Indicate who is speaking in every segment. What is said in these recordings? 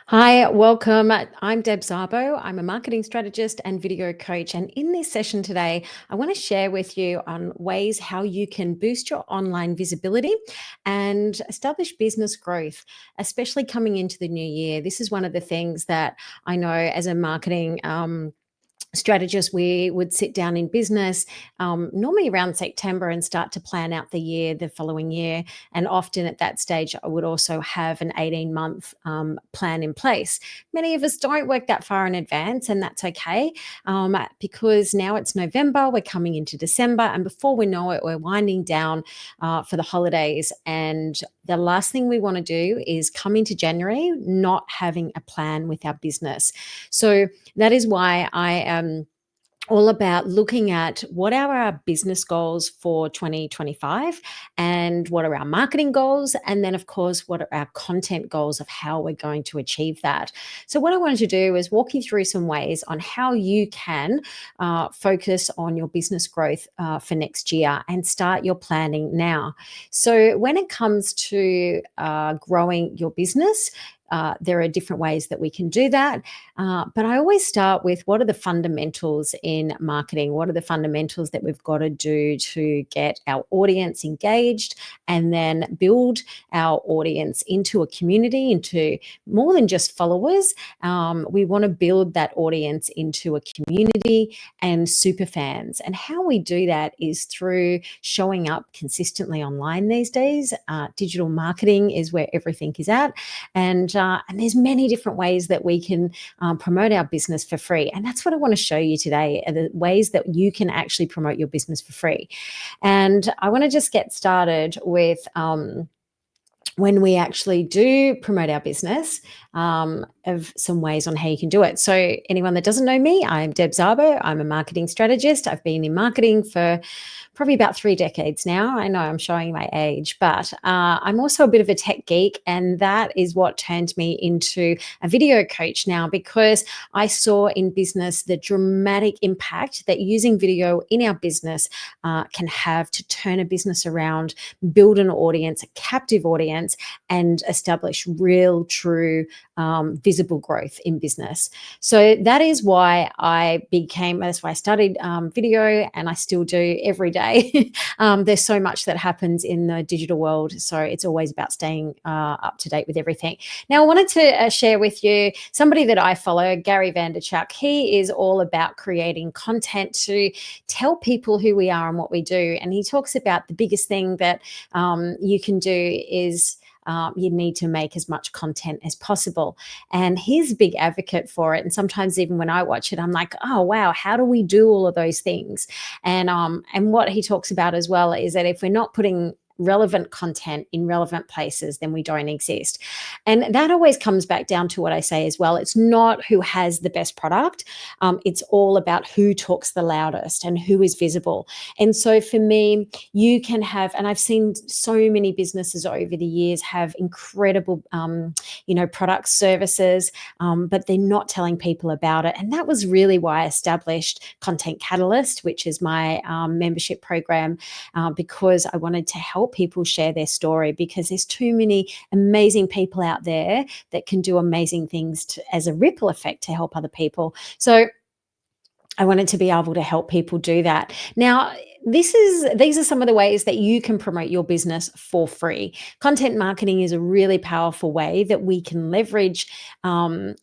Speaker 1: Hi, welcome. I'm Deb Szabo. I'm a marketing strategist and video coach. And in this session today, I want to share with you on ways how you can boost your online visibility and establish business growth, especially coming into the new year. This is one of the things that I know as a marketing strategist, we would sit down in business normally around September and start to plan out the year, the following year. And often at that stage, I would also have an 18-month plan in place. Many of us don't work that far in advance, and that's okay because now it's November, we're coming into December, and before we know it, we're winding down for the holidays. And the last thing we want to do is come into January not having a plan with our business. So that is why I am all about looking at what are our business goals for 2025 and what are our marketing goals. And then, of course, what are our content goals of how we're going to achieve that. So, what I wanted to do is walk you through some ways on how you can focus on your business growth for next year and start your planning now. So, when it comes to growing your business, there are different ways that we can do that. But I always start with what are the fundamentals in marketing? What are the fundamentals that we've got to do to get our audience engaged and then build our audience into a community, into more than just followers? We want to build that audience into a community and super fans. And how we do that is through showing up consistently online these days. Digital marketing is where everything is at. And there's many different ways that we can promote our business for free. And that's what I want to show you today, are the ways that you can actually promote your business for free. And I want to just get started with when we actually do promote our business, of some ways on how you can do it. So anyone that doesn't know me, I'm Deb Szabo. I'm a marketing strategist. I've been in marketing for probably about 3 decades now. I know I'm showing my age, but I'm also a bit of a tech geek, and that is what turned me into a video coach now, because I saw in business the dramatic impact that using video in our business can have to turn a business around, build an audience, a captive audience, and establish real, true, visible growth in business. So that is why that's why I studied video, and I still do every day. There's so much that happens in the digital world. So it's always about staying up to date with everything. Now, I wanted to share with you somebody that I follow, Gary Vaynerchuk. He is all about creating content to tell people who we are and what we do. And he talks about the biggest thing that you can do is you need to make as much content as possible. And he's a big advocate for it. And sometimes even when I watch it, I'm like, oh, wow, how do we do all of those things? And what he talks about as well is that if we're not putting relevant content in relevant places, then we don't exist. And that always comes back down to what I say as well. It's not who has the best product. It's all about who talks the loudest and who is visible. And so for me, you can have, and I've seen so many businesses over the years have incredible, products, services, but they're not telling people about it. And that was really why I established Content Catalyst, which is my membership program, because I wanted to help people share their story, because there's too many amazing people out there that can do amazing things as a ripple effect to help other people. So I wanted to be able to help people do that. Now, these are some of the ways that you can promote your business for free. Content marketing is a really powerful way that we can leverage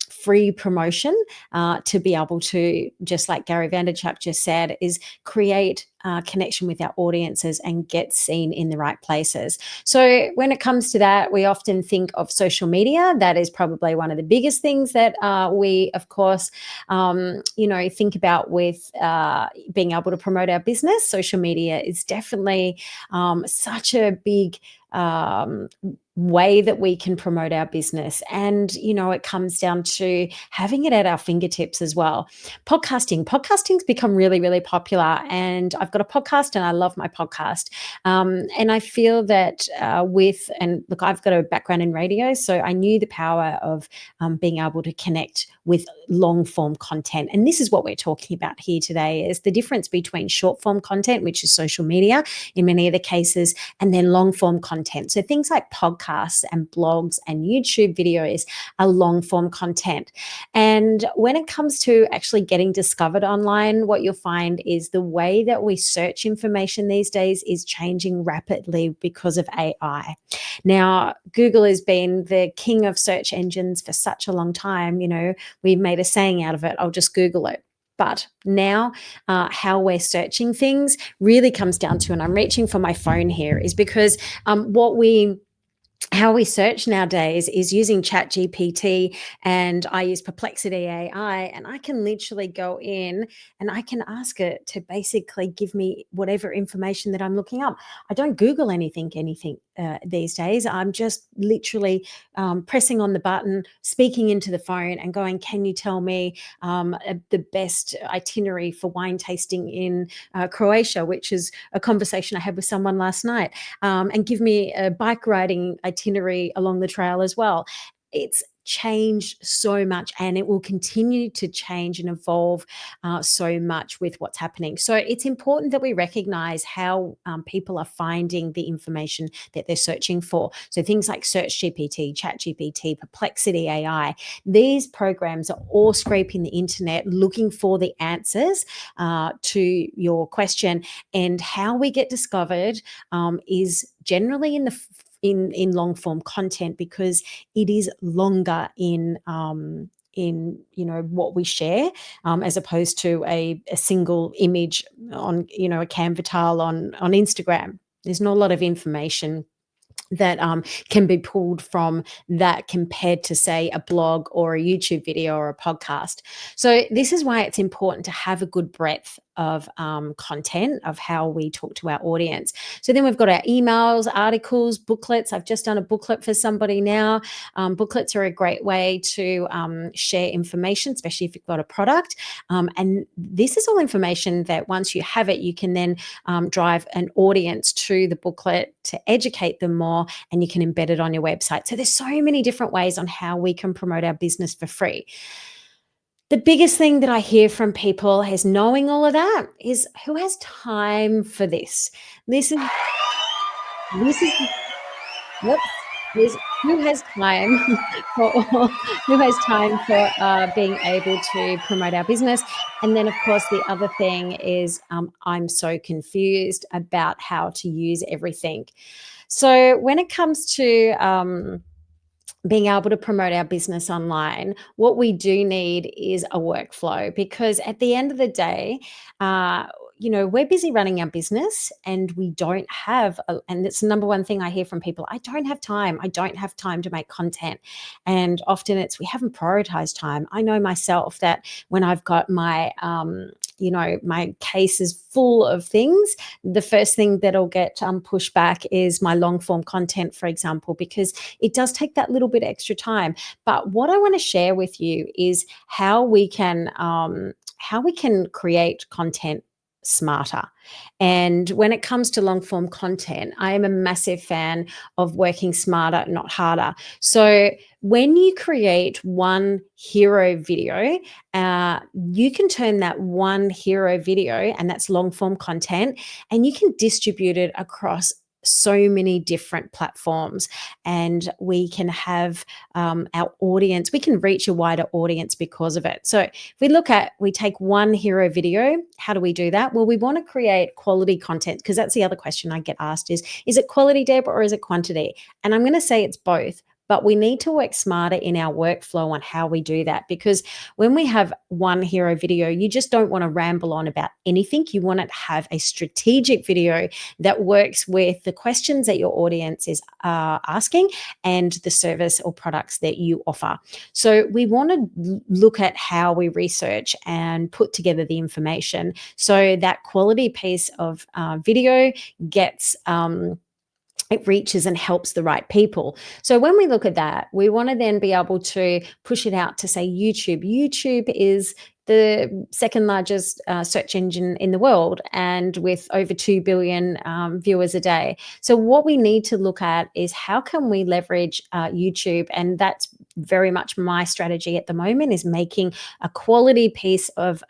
Speaker 1: free promotion to be able to, just like Gary Vaynerchuk just said, is create connection with our audiences and get seen in the right places. So when it comes to that, we often think of social media. That is probably one of the biggest things that we, of course, think about with being able to promote our business. Social media is definitely such a big way that we can promote our business. And, it comes down to having it at our fingertips as well. Podcasting's become really, really popular. And I've got a podcast and I love my podcast. And I feel that look, I've got a background in radio, so I knew the power of being able to connect with long form content. And this is what we're talking about here today, is the difference between short form content, which is social media in many of the cases, and then long form content, content. So things like podcasts and blogs and YouTube videos are long form content. And when it comes to actually getting discovered online, what you'll find is the way that we search information these days is changing rapidly because of AI. Now, Google has been the king of search engines for such a long time. We've made a saying out of it: I'll just Google it. But now, how we're searching things really comes down to, and I'm reaching for my phone here, is because what we how we search nowadays is using ChatGPT, and I use Perplexity AI, and I can literally go in and I can ask it to basically give me whatever information that I'm looking up. I don't Google anything these days. I'm just literally pressing on the button, speaking into the phone, and going, "Can you tell me the best itinerary for wine tasting in Croatia?" Which is a conversation I had with someone last night, and give me a bike riding itinerary along the trail as well. It's changed so much, and it will continue to change and evolve so much with what's happening. So it's important that we recognize how people are finding the information that they're searching for. So things like Search GPT, Chat GPT, Perplexity AI, these programs are all scraping the internet looking for the answers to your question. And how we get discovered is generally in long form content, because it is longer in what we share, as opposed to a single image on a Canva tile on Instagram. There's not a lot of information that can be pulled from that compared to, say, a blog or a YouTube video or a podcast. So this is why it's important to have a good breadth of content of how we talk to our audience. So then we've got our emails, articles, booklets. I've just done a booklet for somebody now. Booklets are a great way to share information, especially if you've got a product. And this is all information that once you have it, you can then drive an audience to the booklet to educate them more, and you can embed it on your website. So there's so many different ways on how we can promote our business for free. The biggest thing that I hear from people is, knowing all of that, is who has time for this? This is this is whoops, is who has time for who has time for being able to promote our business. And then, of course, the other thing is, I'm so confused about how to use everything. So when it comes to being able to promote our business online, what we do need is a workflow, because at the end of the day, uh, we're busy running our business, and we don't have, and it's the number one thing I hear from people: I don't have time. I don't have time to make content. And often it's, we haven't prioritized time. I know myself that when I've got my case is full of things, the first thing that'll get pushed back is my long form content, for example, because it does take that little bit extra time. But what I want to share with you is how we can create content smarter. And when it comes to long form content, I am a massive fan of working smarter, not harder. So when you create one hero video, you can turn that one hero video, and that's long form content, and you can distribute it across so many different platforms, and we can have our audience, we can reach a wider audience because of it. So if we take one hero video, how do we do that? Well, we want to create quality content, because that's the other question I get asked is it quality, Deb, or is it quantity? And I'm going to say it's both. But we need to work smarter in our workflow on how we do that, because when we have one hero video, you just don't want to ramble on about anything. You want to have a strategic video that works with the questions that your audience is asking and the service or products that you offer. So we want to look at how we research and put together the information, so that quality piece of video gets it reaches and helps the right people. So when we look at that, we want to then be able to push it out to, say, YouTube. YouTube is the second largest search engine in the world, and with over 2 billion viewers a day. So what we need to look at is, how can we leverage YouTube? And that's very much my strategy at the moment, is making a quality piece of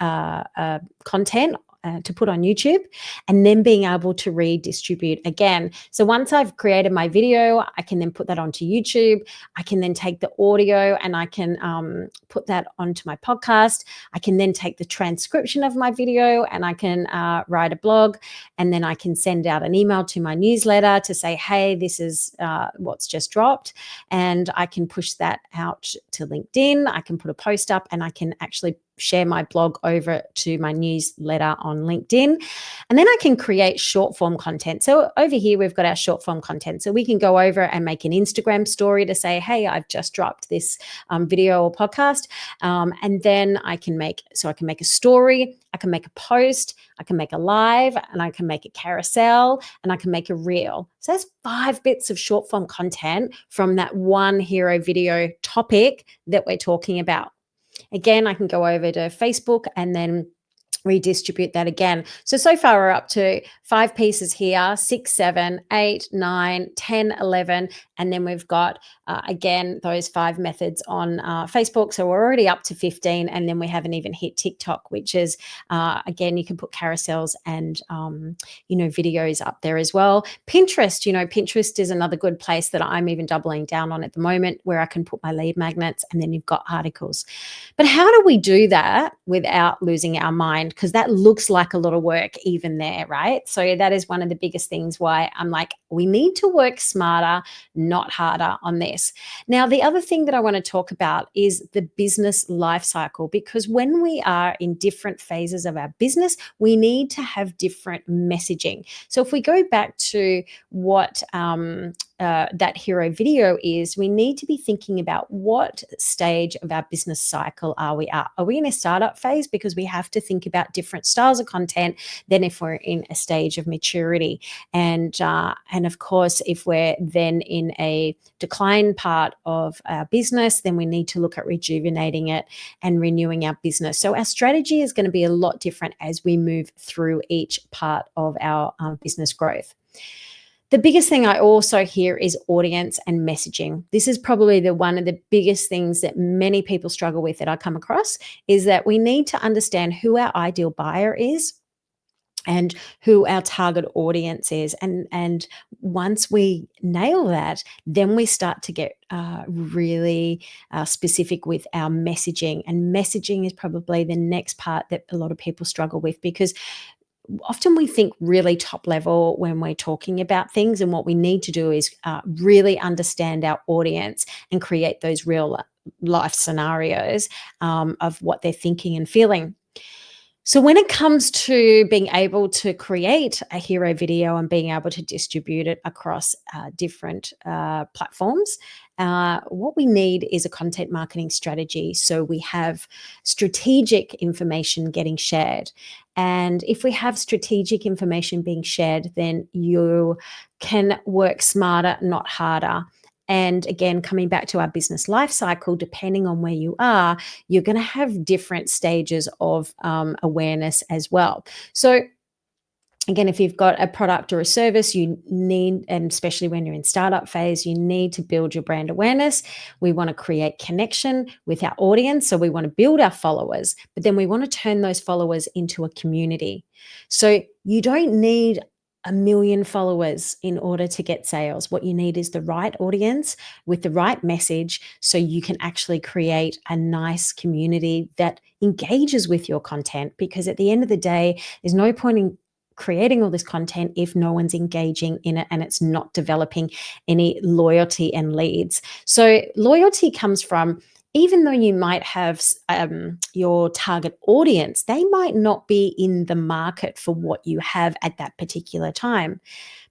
Speaker 1: content to put on YouTube, and then being able to redistribute again. So once I've created my video, I can then put that onto YouTube. I can then take the audio and I can put that onto my podcast. I can then take the transcription of my video and I can write a blog, and then I can send out an email to my newsletter to say, hey, this is what's just dropped, and I can push that out to LinkedIn. I can put a post up and I can actually share my blog over to my newsletter on LinkedIn. And then I can create short form content. So over here, we've got our short form content. So we can go over and make an Instagram story to say, hey, I've just dropped this video or podcast. And then I can make a story, I can make a post, I can make a live, and I can make a carousel, and I can make a reel. So that's 5 bits of short form content from that one hero video topic that we're talking about. Again, I can go over to Facebook and then redistribute that again. So far we're up to 5 pieces here, 6, 7, 8, 9, 10, 11, and then we've got again those 5 methods on Facebook. So we're already up to 15, and then we haven't even hit TikTok, which is again, you can put carousels and videos up there as well. Pinterest is another good place that I'm even doubling down on at the moment, where I can put my lead magnets, and then you've got articles. But how do we do that without losing our mind? Because that looks like a lot of work even there, right? So that is one of the biggest things why I'm like, we need to work smarter, not harder on this. Now, the other thing that I want to talk about is the business life cycle, because when we are in different phases of our business, we need to have different messaging. So if we go back to what that hero video is, we need to be thinking about what stage of our business cycle are we at. Are we in a startup phase? Because we have to think about different styles of content than if we're in a stage of maturity. And of course, if we're then in a decline part of our business, then we need to look at rejuvenating it and renewing our business. So our strategy is going to be a lot different as we move through each part of our business growth. The biggest thing I also hear is audience and messaging. This is probably one of the biggest things that many people struggle with that I come across, is that we need to understand who our ideal buyer is and who our target audience is. And once we nail that, then we start to get really specific with our messaging. And messaging is probably the next part that a lot of people struggle with, because often we think really top level when we're talking about things, and what we need to do is really understand our audience and create those real life scenarios of what they're thinking and feeling. So when it comes to being able to create a hero video and being able to distribute it across different platforms, what we need is a content marketing strategy. So we have strategic information getting shared. And if we have strategic information being shared, then you can work smarter, not harder. And again, coming back to our business life cycle, depending on where you are, you're going to have different stages of awareness as well. So again, if you've got a product or a service, you need, and especially when you're in startup phase, you need to build your brand awareness. We want to create connection with our audience. So we want to build our followers, but then we want to turn those followers into a community. So you don't need 1 million followers in order to get sales. What you need is the right audience with the right message, so you can actually create a nice community that engages with your content. Because at the end of the day, there's no point in creating all this content if no one's engaging in it and it's not developing any loyalty and leads. So loyalty comes from, even though you might have your target audience, they might not be in the market for what you have at that particular time.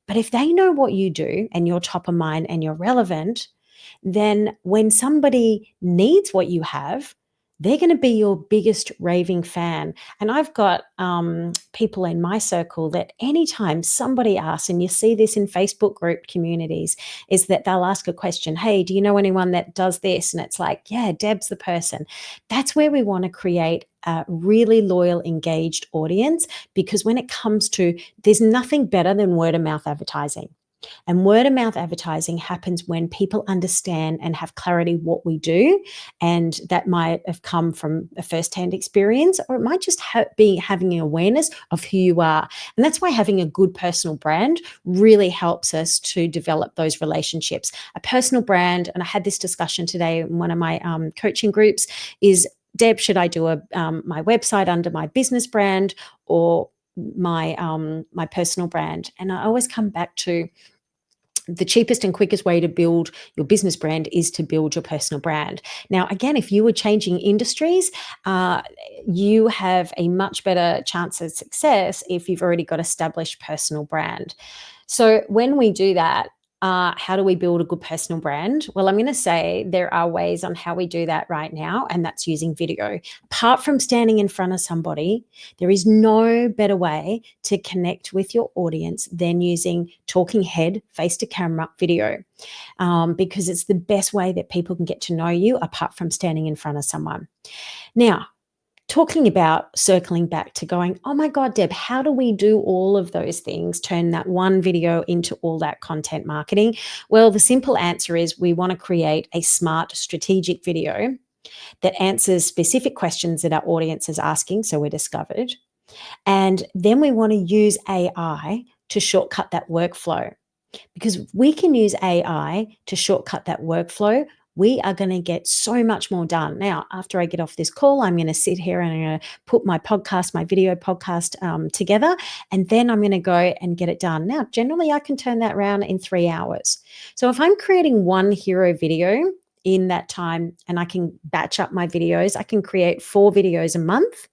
Speaker 1: But if they know what you do and you're top of mind and you're relevant, then when somebody needs what you have, they're going to be your biggest raving fan. And I've got people in my circle that anytime somebody asks, and you see this in Facebook group communities, is that they'll ask a question, hey, do you know anyone that does this? And it's like, yeah, Deb's the person. That's where we want to create a really loyal, engaged audience, because when it comes to, there's nothing better than word of mouth advertising. And word of mouth advertising happens when people understand and have clarity what we do. And that might have come from a first-hand experience, or it might just be having an awareness of who you are. And that's why having a good personal brand really helps us to develop those relationships. A personal brand, and I had this discussion today in one of my coaching groups, is, Deb, should I do my website under my business brand or my personal brand? And I always come back to the cheapest and quickest way to build your business brand is to build your personal brand. Now, again, if you were changing industries, you have a much better chance of success if you've already got established personal brand. So when we do that, how do we build a good personal brand? Well, I'm going to say there are ways on how we do that right now, and that's using video. Apart from standing in front of somebody, there is no better way to connect with your audience than using talking head, face to camera video, because it's the best way that people can get to know you apart from standing in front of someone. Now, talking about circling back to going, oh my God, Deb, how do we do all of those things, turn that one video into all that content marketing? Well, the simple answer is we want to create a smart strategic video that answers specific questions that our audience is asking, so we're discovered. And then we want to use AI to shortcut that workflow. Because if we can use AI to shortcut that workflow, we are going to get so much more done. Now, after I get off this call, I'm going to sit here and I'm going to put my podcast, my video podcast together, and then I'm going to go and get it done. Now, generally, I can turn that around in 3 hours. So if I'm creating one hero video in that time and I can batch up my videos, I can create 4 videos a month,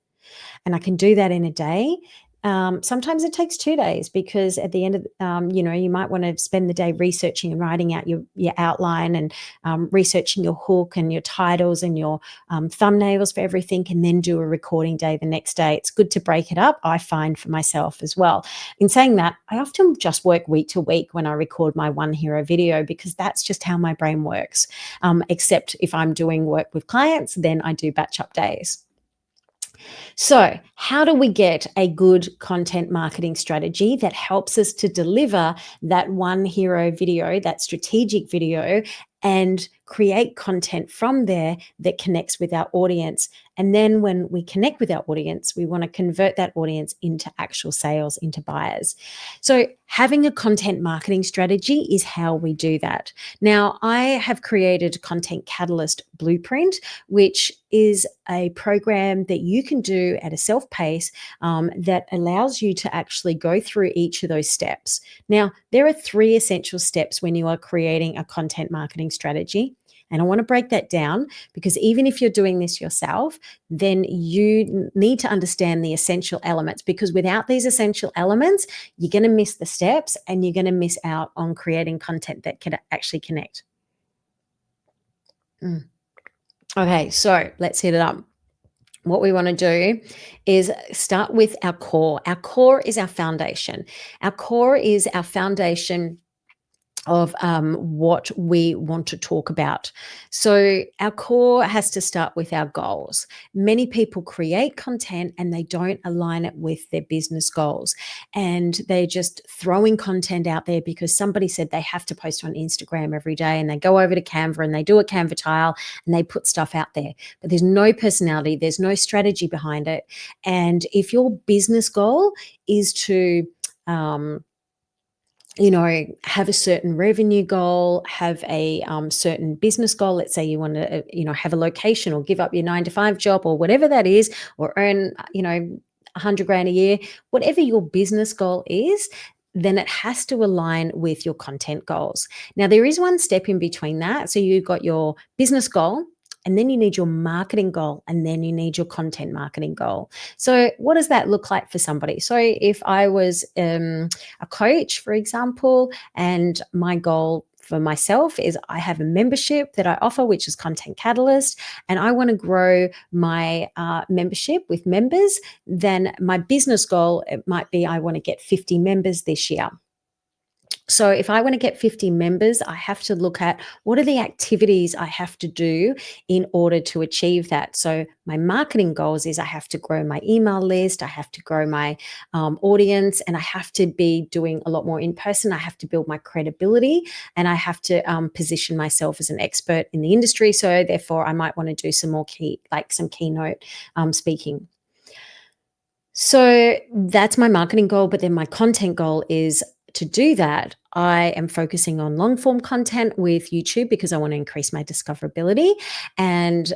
Speaker 1: and I can do that in a day. Sometimes it takes 2 days because at the end of, you might want to spend the day researching and writing out your outline and researching your hook and your titles and your thumbnails for everything, and then do a recording day the next day. It's good to break it up, I find, for myself as well. In saying that, I often just work week to week when I record my one hero video because that's just how my brain works. Except if I'm doing work with clients, then I do batch up days. So, how do we get a good content marketing strategy that helps us to deliver that one hero video, that strategic video, and create content from there that connects with our audience? And then when we connect with our audience, we want to convert that audience into actual sales, into buyers. So having a content marketing strategy is how we do that. Now, I have created Content Catalyst Blueprint, which is a program that you can do at a self-pace that allows you to actually go through each of those steps. Now, there are 3 essential steps when you are creating a content marketing strategy. And I want to break that down because even if you're doing this yourself, then you need to understand the essential elements, because without these essential elements, you're going to miss the steps and you're going to miss out on creating content that can actually connect. Okay, so let's hit it up. What we want to do is start with our core. Our core is our foundation. Our core is our foundation of what we want to talk about. So our core has to start with our goals. Many people create content and they don't align it with their business goals, and they're just throwing content out there because somebody said they have to post on Instagram every day, and they go over to Canva and they do a Canva tile and they put stuff out there, but there's no personality, there's no strategy behind it. And if your business goal is to have a certain revenue goal, have a certain business goal. Let's say you want to, have a location or give up your 9-to-5 job or whatever that is, or earn, 100 grand a year, whatever your business goal is, then it has to align with your content goals. Now, there is one step in between that. So you've got your business goal, and then you need your marketing goal, and then you need your content marketing goal. So what does that look like for somebody? So if I was a coach, for example, and my goal for myself is I have a membership that I offer, which is Content Catalyst, and I want to grow my membership with members, then my business goal, it might be I want to get 50 members this year. So if I want to get 50 members, I have to look at what are the activities I have to do in order to achieve that. So my marketing goals is I have to grow my email list, I have to grow my audience, and I have to be doing a lot more in person. I have to build my credibility, and I have to position myself as an expert in the industry. So therefore, I might want to do some more some keynote speaking. So that's my marketing goal. But then my content goal is to do that. I am focusing on long form content with YouTube because I want to increase my discoverability. And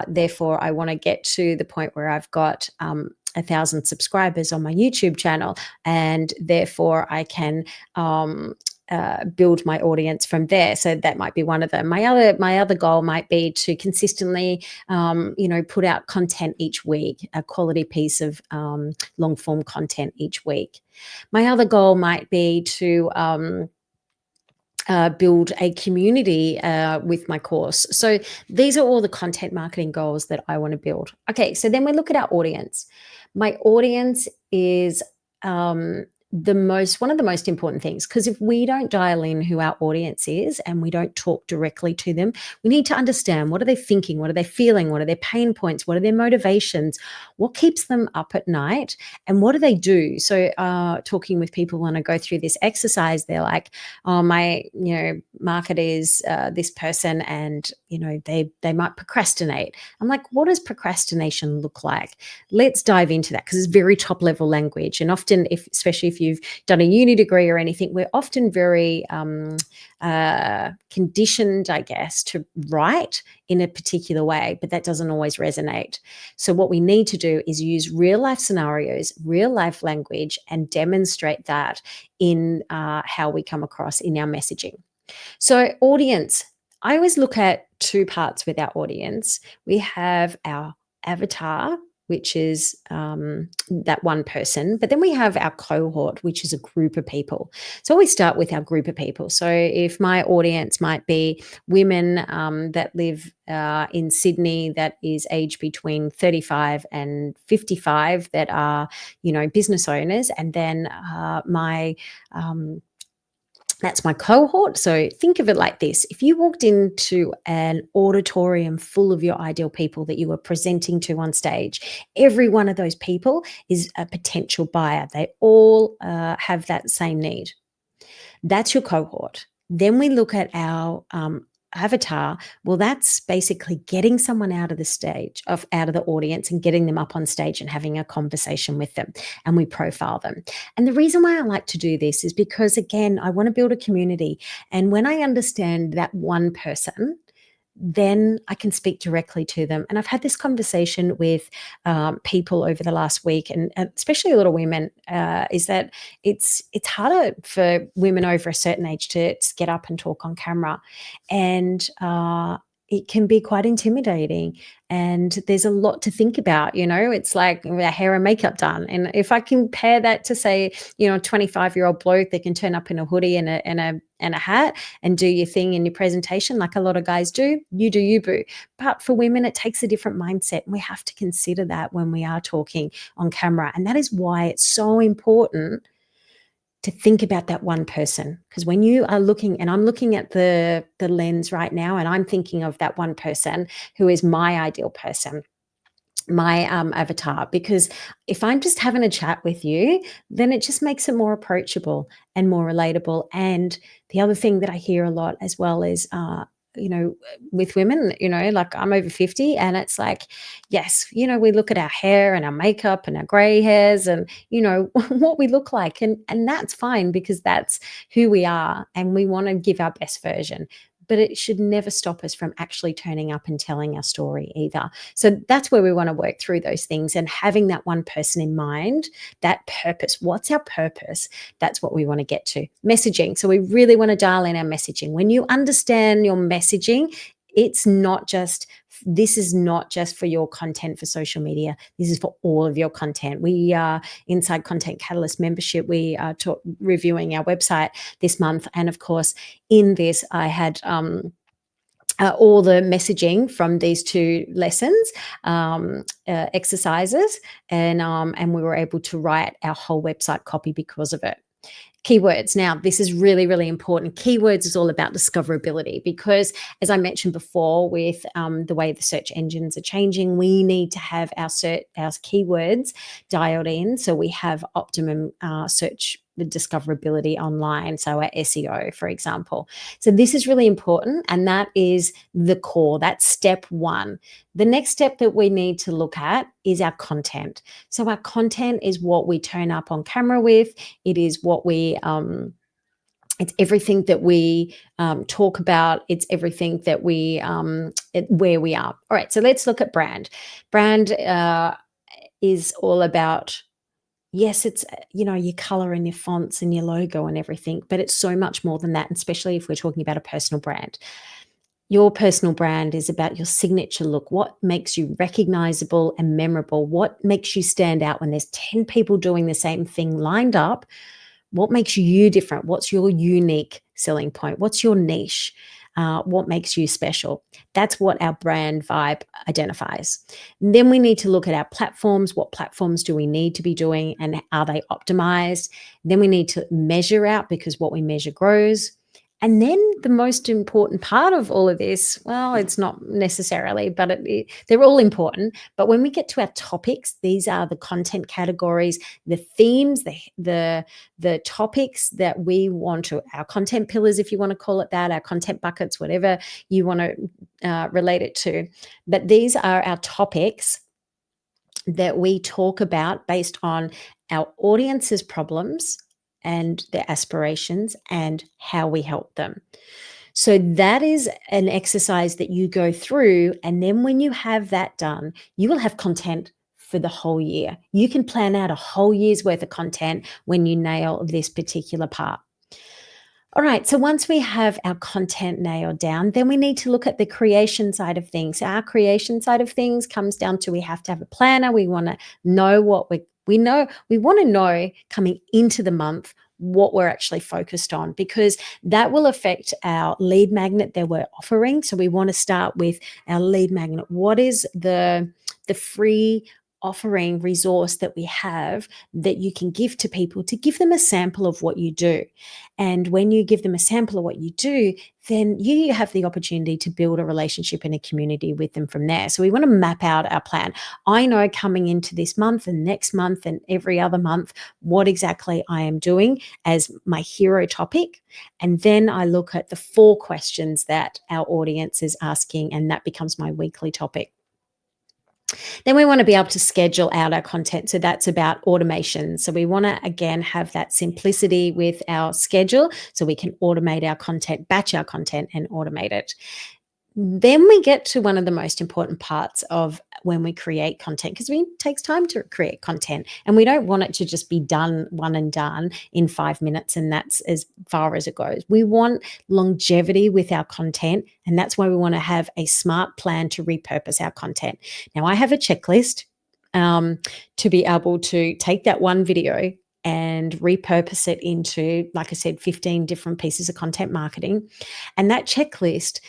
Speaker 1: therefore, I want to get to the point where I've got 1,000 subscribers on my YouTube channel. And therefore, I can. Build my audience from there. So that might be one of them. My other goal might be to consistently put out content each week, a quality piece of long form content each week. My other goal might be to build a community with my course. So these are all the content marketing goals that I want to build. Okay, so then we look at our audience. My audience is one of the most important things, because if we don't dial in who our audience is and we don't talk directly to them, we need to understand what are they thinking, what are they feeling, what are their pain points, what are their motivations, what keeps them up at night, and what do they do. So talking with people when I go through this exercise, they're like, oh, my market is this person, and they might procrastinate. I'm like, what does procrastination look like? Let's dive into that, because it's very top level language, and often, especially if you've done a uni degree or anything, we're often very conditioned, I guess, to write in a particular way, but that doesn't always resonate. So what we need to do is use real life scenarios, real life language, and demonstrate that in how we come across in our messaging. So audience, I always look at two parts with our audience. We have our avatar, which is that one person, but then we have our cohort, which is a group of people. So we start with our group of people. So if my audience might be women that live in Sydney, that is aged between 35 and 55, that are, business owners, and then that's my cohort. So think of it like this. If you walked into an auditorium full of your ideal people that you were presenting to on stage, every one of those people is a potential buyer. They all have that same need. That's your cohort. Then we look at our avatar. Well, that's basically getting someone out of the audience and getting them up on stage and having a conversation with them, and we profile them. And the reason why I like to do this is because, again, I want to build a community, and when I understand that one person, then I can speak directly to them. And I've had this conversation with people over the last week, and especially a lot of women, is that it's harder for women over a certain age to get up and talk on camera. And it can be quite intimidating, and there's a lot to think about. It's like our hair and makeup done, and if I compare that to, say, a 25-year-old bloke that can turn up in a hoodie and a hat and do your thing in your presentation like a lot of guys do, you do you, boo. But for women, it takes a different mindset, and we have to consider that when we are talking on camera. And that is why it's so important to think about that one person, because when you are looking, and I'm looking at the lens right now, and I'm thinking of that one person who is my ideal person, my avatar, because if I'm just having a chat with you, then it just makes it more approachable and more relatable. And the other thing that I hear a lot as well is with women, like I'm over 50, and it's like, yes, we look at our hair and our makeup and our gray hairs and, what we look like. And that's fine, because that's who we are, and we want to give our best version. But it should never stop us from actually turning up and telling our story either. So that's where we want to work through those things, and having that one person in mind, that purpose. What's our purpose? That's what we want to get to. Messaging. So we really want to dial in our messaging. When you understand your messaging, this is not just for your content for social media. This is for all of your content. We are inside Content Catalyst membership. We are reviewing our website this month. And of course, in this, I had all the messaging from these two lessons, exercises, and we were able to write our whole website copy because of it. Keywords. Now, this is really, really important. Keywords is all about discoverability because, as I mentioned before, with the way the search engines are changing, we need to have our keywords dialed in so we have optimum search discoverability online. So our SEO, for example. So this is really important, and that is the core. That's step one. The next step that we need to look at is our content. So our content is what we turn up on camera with. It is what we it's everything that we talk about. It's everything that where we are. All right, so let's look at brand. Brand is all about, yes, it's your color and your fonts and your logo and everything, but it's so much more than that, and especially if we're talking about a personal brand. Your personal brand is about your signature look, what makes you recognizable and memorable, what makes you stand out when there's 10 people doing the same thing lined up. What makes you different? What's your unique selling point? What's your niche? What makes you special? That's what our brand vibe identifies. And then we need to look at our platforms. What platforms do we need to be doing, and are they optimized? Then we need to measure out, because what we measure grows. And then the most important part of all of this, well, it's not necessarily, but they're all important. But when we get to our topics, these are the content categories, the themes, the topics that we want to, our content pillars, if you want to call it that, our content buckets, whatever you want to relate it to. But these are our topics that we talk about based on our audience's problems and their aspirations and how we help them. So that is an exercise that you go through. And then when you have that done, you will have content for the whole year. You can plan out a whole year's worth of content when you nail this particular part. All right, so once we have our content nailed down, then we need to look at the creation side of things. Our creation side of things comes down to, we have to have a planner. We want to know what we know. We want to know coming into the month what we're actually focused on, because that will affect our lead magnet that we're offering. So we want to start with our lead magnet. What is the free offering resource that we have that you can give to people, to give them a sample of what you do? And when you give them a sample of what you do, then you have the opportunity to build a relationship and a community with them from there. So we want to map out our plan. I know coming into this month and next month and every other month what exactly I am doing as my hero topic. And then I look at the 4 questions that our audience is asking, and that becomes my weekly topic. Then we want to be able to schedule out our content. So that's about automation. So we want to, again, have that simplicity with our schedule so we can automate our content, batch our content, and automate it. Then we get to one of the most important parts of when we create content, because it takes time to create content, and we don't want it to just be done one and done in 5 minutes, and that's as far as it goes. We want longevity with our content, and that's why we want to have a smart plan to repurpose our content. Now, I have a checklist to be able to take that one video and repurpose it into, like I said, 15 different pieces of content marketing. And that checklist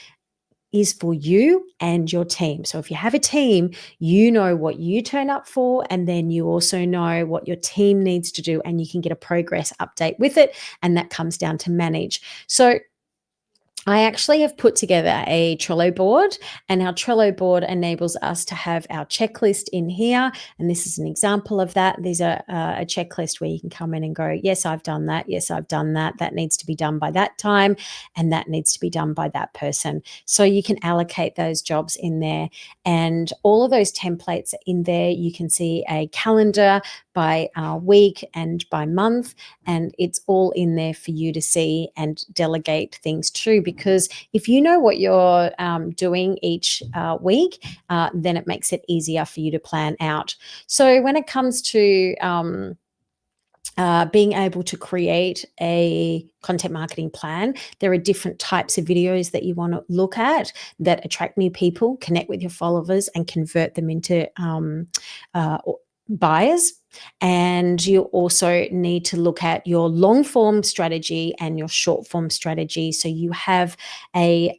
Speaker 1: is for you and your team. So if you have a team, you know what you turn up for, and then you also know what your team needs to do, and you can get a progress update with it, and that comes down to manage. So I actually have put together a Trello board, and our Trello board enables us to have our checklist in here. And this is an example of that. These are a checklist where you can come in and go, yes, I've done that. Yes, I've done that. That needs to be done by that time, and that needs to be done by that person. So you can allocate those jobs in there, and all of those templates are in there. You can see a calendar by week and by month, and it's all in there for you to see and delegate things to. Because if you know what you're doing each week, then it makes it easier for you to plan out. So when it comes to being able to create a content marketing plan, there are different types of videos that you want to look at that attract new people, connect with your followers, and convert them into buyers. And you also need to look at your long form strategy and your short form strategy, so you have a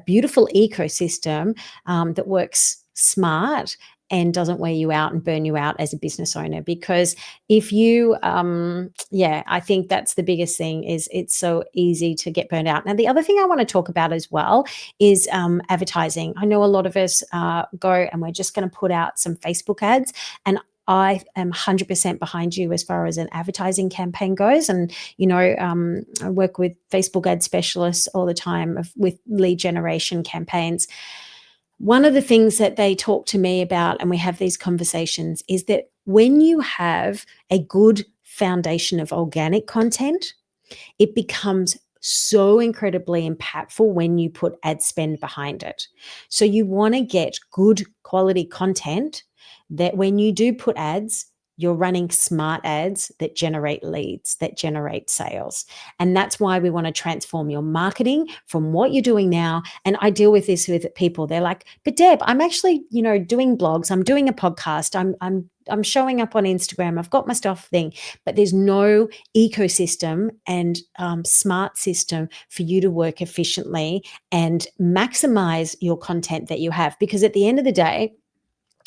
Speaker 1: beautiful ecosystem that works smart and doesn't wear you out and burn you out as a business owner. Because if you, yeah, I think that's the biggest thing, is it's so easy to get burned out. Now, the other thing I want to talk about as well is advertising. I know a lot of us go and we're just going to put out some Facebook ads, and I am 100% behind you as far as an advertising campaign goes. And, I work with Facebook ad specialists all the time with lead generation campaigns. One of the things that they talk to me about, and we have these conversations, is that when you have a good foundation of organic content, it becomes so incredibly impactful when you put ad spend behind it. So you want to get good quality content that when you do put ads, you're running smart ads that generate leads, that generate sales. And that's why we want to transform your marketing from what you're doing now. And I deal with this with people. They're like, but Deb, I'm actually, doing blogs. I'm doing a podcast. I'm showing up on Instagram. I've got my stuff thing, but there's no ecosystem and smart system for you to work efficiently and maximize your content that you have. Because at the end of the day,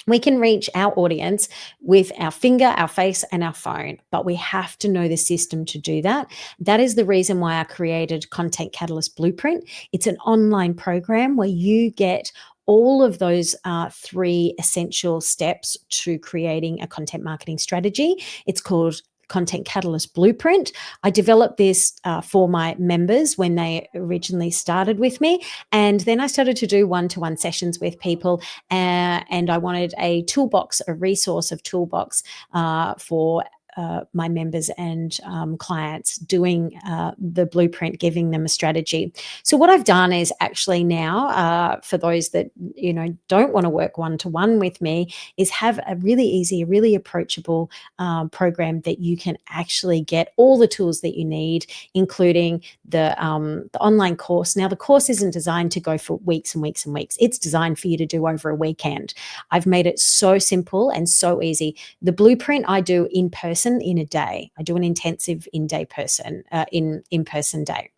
Speaker 1: we can reach our audience with our finger, our face, and our phone, but we have to know the system to do that. That is the reason why I created Content Catalyst Blueprint. It's an online program where you get all of those 3 essential steps to creating a content marketing strategy. It's called Content Catalyst Blueprint. I developed this for my members when they originally started with me. And then I started to do one-to-one sessions with people. And I wanted a toolbox, a resource of toolbox for my members and clients, doing the blueprint, giving them a strategy. So what I've done is actually now, for those that don't want to work one-to-one with me, is have a really easy, really approachable program that you can actually get all the tools that you need, including the online course. Now, the course isn't designed to go for weeks and weeks and weeks. It's designed for you to do over a weekend. I've made it so simple and so easy. The blueprint I do in person in a day. I do an intensive in-person day.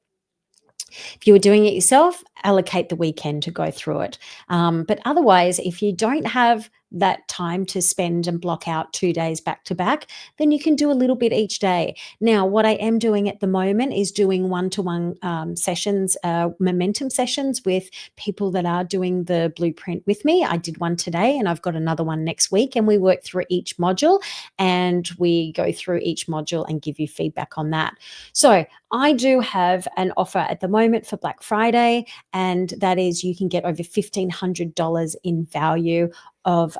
Speaker 1: If you were doing it yourself, allocate the weekend to go through it. But otherwise, if you don't have that time to spend and block out 2 days back to back, then you can do a little bit each day. Now, what I am doing at the moment is doing one-to-one sessions, momentum sessions with people that are doing the blueprint with me. I did one today and I've got another one next week, and we work through each module and we go through each module and give you feedback on that. So I do have an offer at the moment for Black Friday, and that is you can get over $1,500 in value of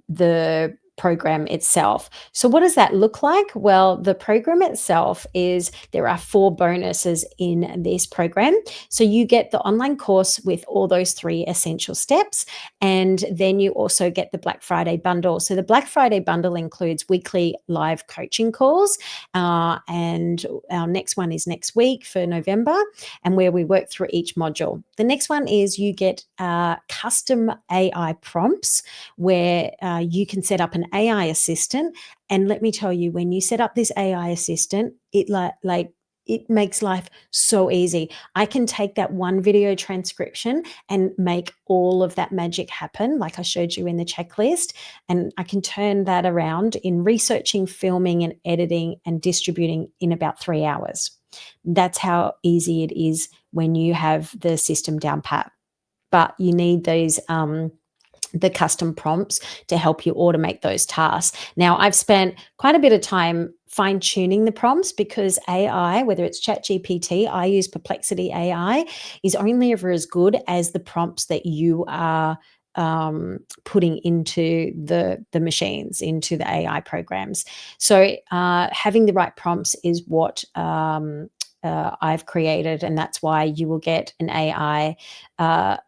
Speaker 1: the program itself. So what does that look like? Well, the program itself is, there are 4 bonuses in this program. So you get the online course with all those 3 essential steps, and then you also get the Black Friday bundle. So the Black Friday bundle includes weekly live coaching calls, and our next one is next week for November, and where we work through each module. The next one is you get custom AI prompts, where you can set up an AI assistant. And let me tell you, when you set up this AI assistant, it it makes life so easy. I can take that one video transcription and make all of that magic happen, like I showed you in the checklist. And I can turn that around in researching, filming, and editing and distributing in about 3 hours. That's how easy it is when you have the system down pat. But you need those the custom prompts to help you automate those tasks. Now, I've spent quite a bit of time fine-tuning the prompts, because AI, whether it's ChatGPT, I use Perplexity AI, is only ever as good as the prompts that you are putting into the machines, into the AI programs. So having the right prompts is what I've created, and that's why you will get an AI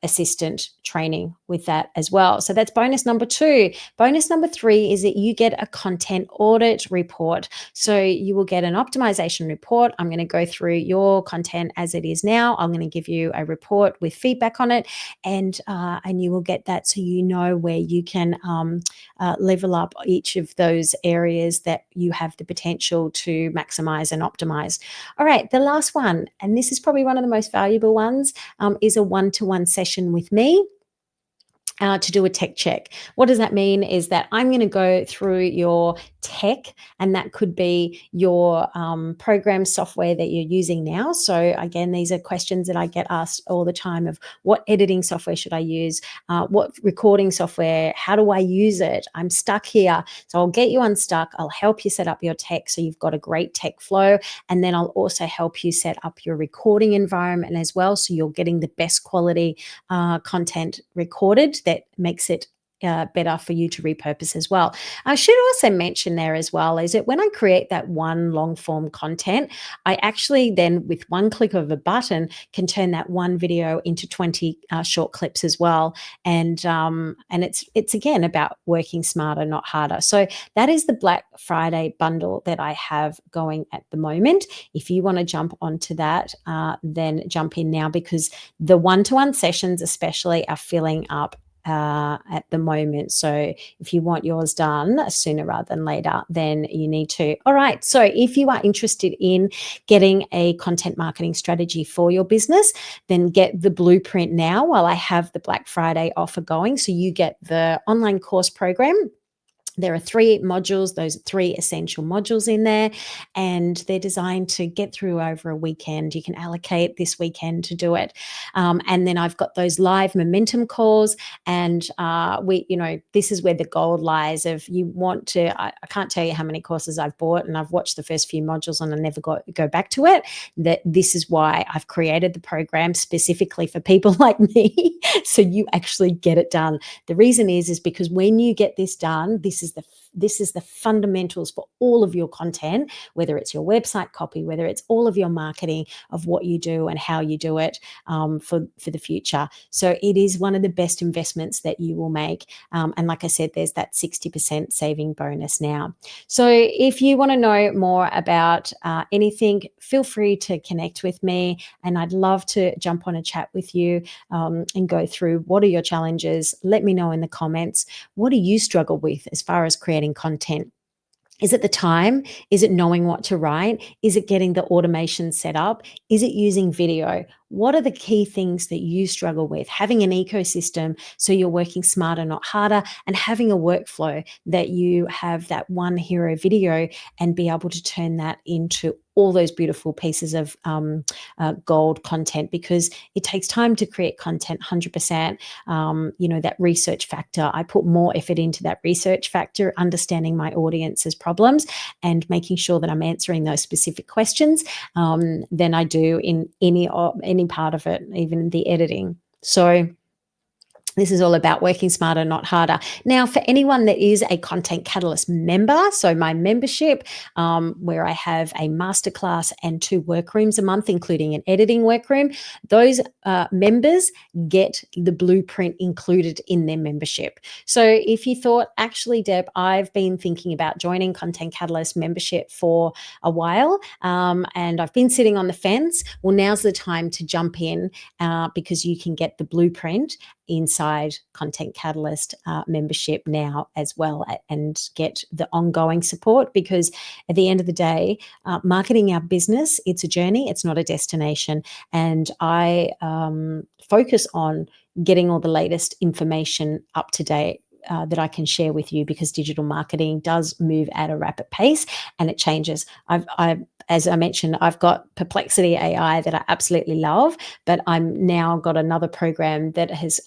Speaker 1: assistant training with that as well. So that's bonus number 2. Bonus number 3 is that you get a content audit report. So you will get an optimization report. I'm going to go through your content as it is now. I'm going to give you a report with feedback on it, and you will get that, so you know where you can level up each of those areas that you have the potential to maximize and optimize. All right, the last one, and this is probably one of the most valuable ones, is a one-to-one session with me. to do a tech check. What does that mean is that I'm going to go through your tech, and that could be your program software that you're using now. So again, these are questions that I get asked all the time of what editing software should I use? What recording software? How do I use it? I'm stuck here. So I'll get you unstuck. I'll help you set up your tech so you've got a great tech flow. And then I'll also help you set up your recording environment as well. So you're getting the best quality content recorded that makes it better for you to repurpose as well. I should also mention there as well is that when I create that one long form content, I actually then, with one click of a button, can turn that one video into 20 short clips as well. And it's again about working smarter, not harder. So that is the Black Friday bundle that I have going at the moment. If you want to jump onto that, then jump in now, because the one-to-one sessions especially are filling up at the moment. So if you want yours done sooner rather than later, then you need to. All right. So if you are interested in getting a content marketing strategy for your business, then get the blueprint now while I have the Black Friday offer going. So you get the online course program. There are 3 modules, those 3 essential modules in there, and they're designed to get through over a weekend. You can allocate this weekend to do it. And then I've got those live momentum calls, and this is where the gold lies. If you want to, I can't tell you how many courses I've bought, and I've watched the first few modules and I never go back to it. That this is why I've created the program specifically for people like me, so you actually get it done. The reason is because when you get this done, this is the fundamentals for all of your content, whether it's your website copy, whether it's all of your marketing of what you do and how you do it for the future. So it is one of the best investments that you will make. And like I said, there's that 60% saving bonus now. So if you want to know more about anything, feel free to connect with me, and I'd love to jump on a chat with you and go through what are your challenges. Let me know in the comments. What do you struggle with as far as creating content? Is it the time? Is it knowing what to write? Is it getting the automation set up? Is it using video? What are the key things that you struggle with? Having an ecosystem so you're working smarter, not harder, and having a workflow that you have that one hero video and be able to turn that into all those beautiful pieces of gold content, because it takes time to create content. 100%. That research factor, I put more effort into that research factor, understanding my audience's problems and making sure that I'm answering those specific questions than I do in any part of it, even the editing. So this is all about working smarter, not harder. Now, for anyone that is a Content Catalyst member, so my membership, where I have a masterclass and 2 workrooms a month, including an editing workroom, those members get the blueprint included in their membership. So if you thought, actually, Deb, I've been thinking about joining Content Catalyst membership for a while, and I've been sitting on the fence, well, now's the time to jump in because you can get the blueprint inside Content Catalyst membership now as well, and get the ongoing support, because at the end of the day, marketing our business, it's a journey, it's not a destination. And I focus on getting all the latest information up to date that I can share with you, because digital marketing does move at a rapid pace and it changes. As I mentioned, I've got Perplexity AI that I absolutely love, but I'm now got another program that has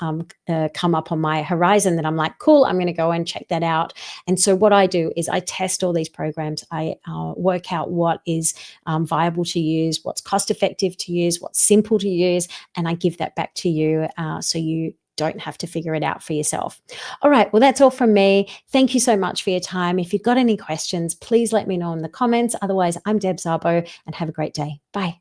Speaker 1: come up on my horizon that I'm like, cool, I'm going to go and check that out. And so what I do is I test all these programs. I work out what is viable to use, what's cost effective to use, what's simple to use, and I give that back to you so you don't have to figure it out for yourself. All right. Well, that's all from me. Thank you so much for your time. If you've got any questions, please let me know in the comments. Otherwise, I'm Deb Szabo, and have a great day. Bye.